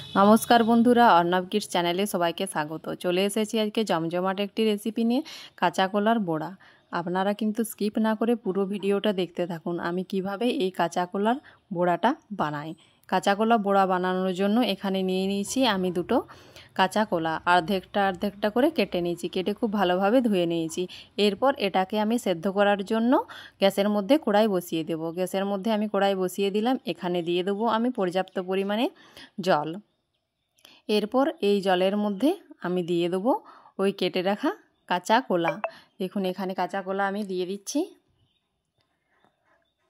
নমস্কার বন্ধুরা, অর্ণব কিডস চ্যানেলে সবাইকে স্বাগত। চলে এসেছি আজকে জমজমাট একটি রেসিপি নিয়ে, কাঁচা কলার বড়া। আপনারা কিন্তু স্কিপ না করে পুরো ভিডিওটা দেখতে থাকুন আমি কিভাবে এই কাঁচা কলার বড়াটা বানাই। কাঁচা কলা বড়া বানানোর জন্য এখানে নিয়ে নিয়েছি আমি দুটো কাঁচা কলা, অর্ধেকটা করে কেটে নিয়েছি। কেটে খুব ভালোভাবে ধুয়ে নিয়েছি। এরপর এটাকে আমি সেদ্ধ করার জন্য গ্যাসের মধ্যে কড়াই বসিয়ে দেব। গ্যাসের মধ্যে আমি কড়াই বসিয়ে দিলাম। এখানে দিয়ে দেবো আমি পর্যাপ্ত পরিমাণে জল। এরপর এই জলের মধ্যে আমি দিয়ে দেবো ওই কেটে রাখা কাঁচা কলা। দেখুন এখানে কাঁচা কলা আমি দিয়ে দিচ্ছি।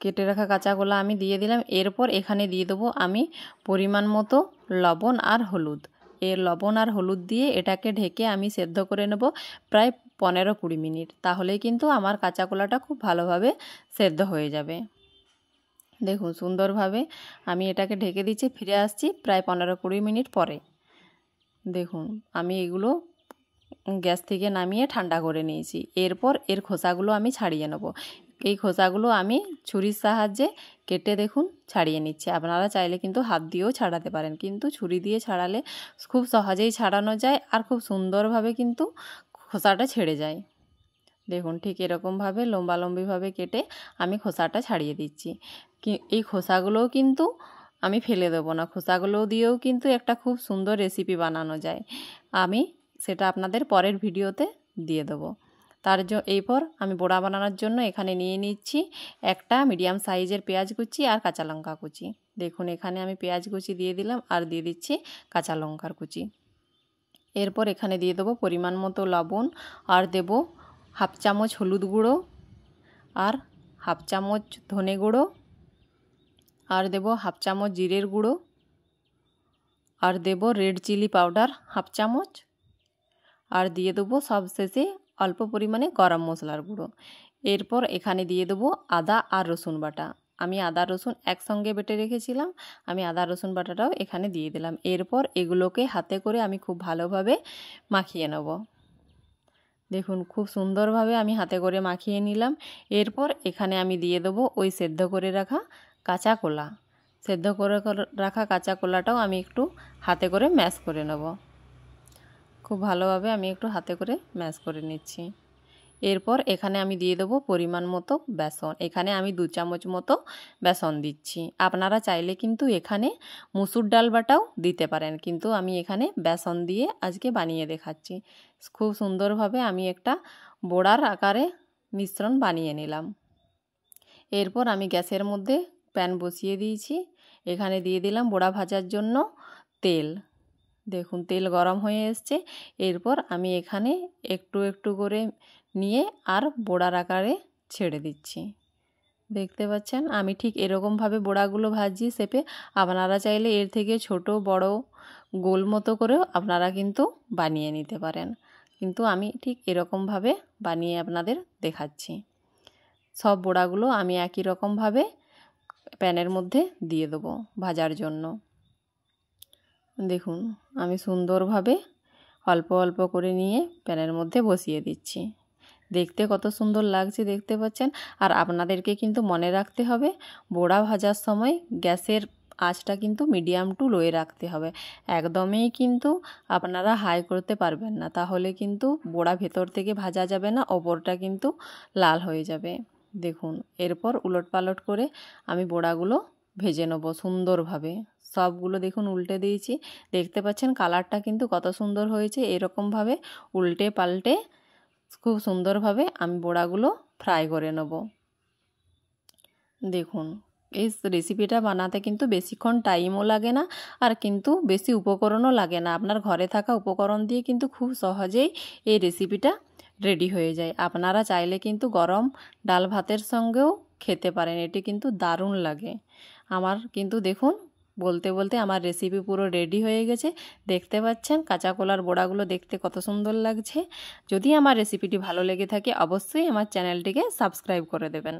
কেটে রাখা কাঁচা কলা আমি দিয়ে দিলাম। এরপর এখানে দিয়ে দেবো আমি পরিমাণ মতো লবণ আর হলুদ। লবণ আর হলুদ দিয়ে এটাকে ঢেকে আমি সেদ্ধ করে নেব প্রায় 15-20 মিনিট। তাহলেই কিন্তু আমার কাঁচা কলাটা খুব ভালোভাবে সেদ্ধ হয়ে যাবে। দেখুন সুন্দরভাবে আমি এটাকে ঢেকে দিচ্ছি। ফিরে আসছি প্রায় 15-20 মিনিট পরে। দেখুন আমি এগুলো গ্যাস থেকে নামিয়ে ঠান্ডা করে নিয়েছি। এরপর এর খোসাগুলো আমি ছাড়িয়ে নেব। এই খোসাগুলো আমি ছুরির সাহায্যে কেটে দেখুন ছাড়িয়ে নিচ্ছি। আপনারা চাইলে কিন্তু হাত দিয়েও ছাড়াতে পারেন, কিন্তু ছুরি দিয়ে ছাড়ালে খুব সহজেই ছাড়ানো যায় আর খুব সুন্দরভাবে কিন্তু খোসাটা ছেড়ে যায়। দেখুন ঠিক এরকমভাবে লম্বালম্বিভাবে কেটে আমি খোসাটা ছাড়িয়ে দিচ্ছি। এই খোসাগুলোও কিন্তু আমি ফেলে দেবো না। খোসাগুলো দিয়েও কিন্তু একটা খুব সুন্দর রেসিপি বানানো যায়। আমি সেটা আপনাদের পরের ভিডিওতে দিয়ে দেবো। এরপর আমি বড়া বানানোর জন্য এখানে নিয়ে নিচ্ছি একটা মিডিয়াম সাইজের পেঁয়াজ কুচি আর কাঁচা লঙ্কা কুচি। দেখুন এখানে আমি পেঁয়াজ কুচি দিয়ে দিলাম আর দিয়ে দিচ্ছি কাঁচা লঙ্কার কুচি। এরপর এখানে দিয়ে দেবো পরিমাণ মতো লবণ আর দেবো হাফ চামচ হলুদ গুঁড়ো আর হাফ চামচ ধনে গুঁড়ো আর দেবো হাফ চামচ জিরের গুঁড়ো আর দেবো রেড চিলি পাউডার হাফ চামচ আর দিয়ে দেবো সবশেষে অল্প পরিমাণে গরম মশলার গুঁড়ো। এরপর এখানে দিয়ে দেবো আদা আর রসুন বাটা। আমি আদা রসুন একসঙ্গে বেটে রেখেছিলাম, আমি আদা রসুন বাটাটাও এখানে দিয়ে দিলাম। এরপর এগুলোকে হাতে করে আমি খুব ভালোভাবে মাখিয়ে নেব। দেখুন খুব সুন্দরভাবে আমি হাতে করে মাখিয়ে নিলাম। এরপর এখানে আমি দিয়ে দেবো ওই সেদ্ধ করে রাখা কাঁচা কলা। সেদ্ধ করে রাখা কাঁচা কলাটাও আমি একটু হাতে করে ম্যাশ করে নেব। খুব ভালোভাবে আমি একটু হাতে করে ম্যাশ করে নিচ্ছি। এরপর এখানে আমি দিয়ে দেবো পরিমাণ মতো বেসন। এখানে আমি 2 চামচ মতো বেসন দিচ্ছি। আপনারা চাইলে কিন্তু এখানে মুসুর ডাল বাটাও দিতে পারেন, কিন্তু আমি এখানে বেসন দিয়ে আজকে বানিয়ে দেখাচ্ছি। খুব সুন্দরভাবে আমি একটা বড়ার আকারে মিশ্রণ বানিয়ে নিলাম। এরপর আমি গ্যাসের মধ্যে প্যান বসিয়ে দিয়েছি। এখানে দিয়ে দিলাম বড়া ভাজার জন্য তেল। দেখুন তেল গরম হয়ে এসছে। এরপর আমি এখানে একটু একটু করে নিয়ে আর বড়ার আকারে ছেড়ে দিচ্ছি। দেখতে পাচ্ছেন আমি ঠিক এরকমভাবে বড়াগুলো ভাজি শেপে। আপনারা চাইলে এর থেকে ছোট বড় গোল মতো করেও আপনারা কিন্তু বানিয়ে নিতে পারেন, কিন্তু আমি ঠিক এরকমভাবে বানিয়ে আপনাদের দেখাচ্ছি। সব বড়াগুলো আমি একই রকমভাবে প্যানের মধ্যে দিয়ে দেবো ভাজার জন্য। দেখুন আমি সুন্দরভাবে অল্প অল্প করে নিয়ে প্যানের মধ্যে বসিয়ে দিচ্ছি। দেখতে কত সুন্দর লাগছে দেখতে পাচ্ছেন। আর আপনাদেরকে কিন্তু মনে রাখতে হবে বড়া ভাজার সময় গ্যাসের আঁচটা কিন্তু মিডিয়াম টু লোয়ে রাখতে হবে। একদমই কিন্তু আপনারা হাই করতে পারবেন না, তাহলে কিন্তু বড়া ভেতর থেকে ভাজা যাবে না, ওপরটা কিন্তু লাল হয়ে যাবে। দেখুন এরপর উলটপালট করে আমি বড়াগুলো ভেজে নেব সুন্দরভাবে। সবগুলো দেখুন উল্টে দিয়েছি। দেখতে পাচ্ছেন কালারটা কিন্তু কত সুন্দর হয়েছে। এরকমভাবে উল্টে পাল্টে খুব সুন্দরভাবে আমি বড়াগুলো ফ্রাই করে নেব। দেখুন এই রেসিপিটা বানাতে কিন্তু বেশিক্ষণ টাইমও লাগে না আর কিন্তু বেশি উপকরণও লাগে না। আপনার ঘরে থাকা উপকরণ দিয়ে কিন্তু খুব সহজেই এই রেসিপিটা রেডি হয়ে যায়। আপনারা চাইলে কিন্তু গরম ডাল ভাতের সঙ্গেও খেতে পারেন, এটি কিন্তু দারুণ লাগে। আমার কিন্তু দেখুন বলতে বলতে আমার রেসিপি পুরো রেডি হয়ে গেছে। দেখতে পাচ্ছেন কাঁচা কলার বড়াগুলো দেখতে কত সুন্দর লাগছে। যদি আমার রেসিপিটি ভালো লেগে থাকে অবশ্যই আমার চ্যানেলটিকে সাবস্ক্রাইব করে দেবেন।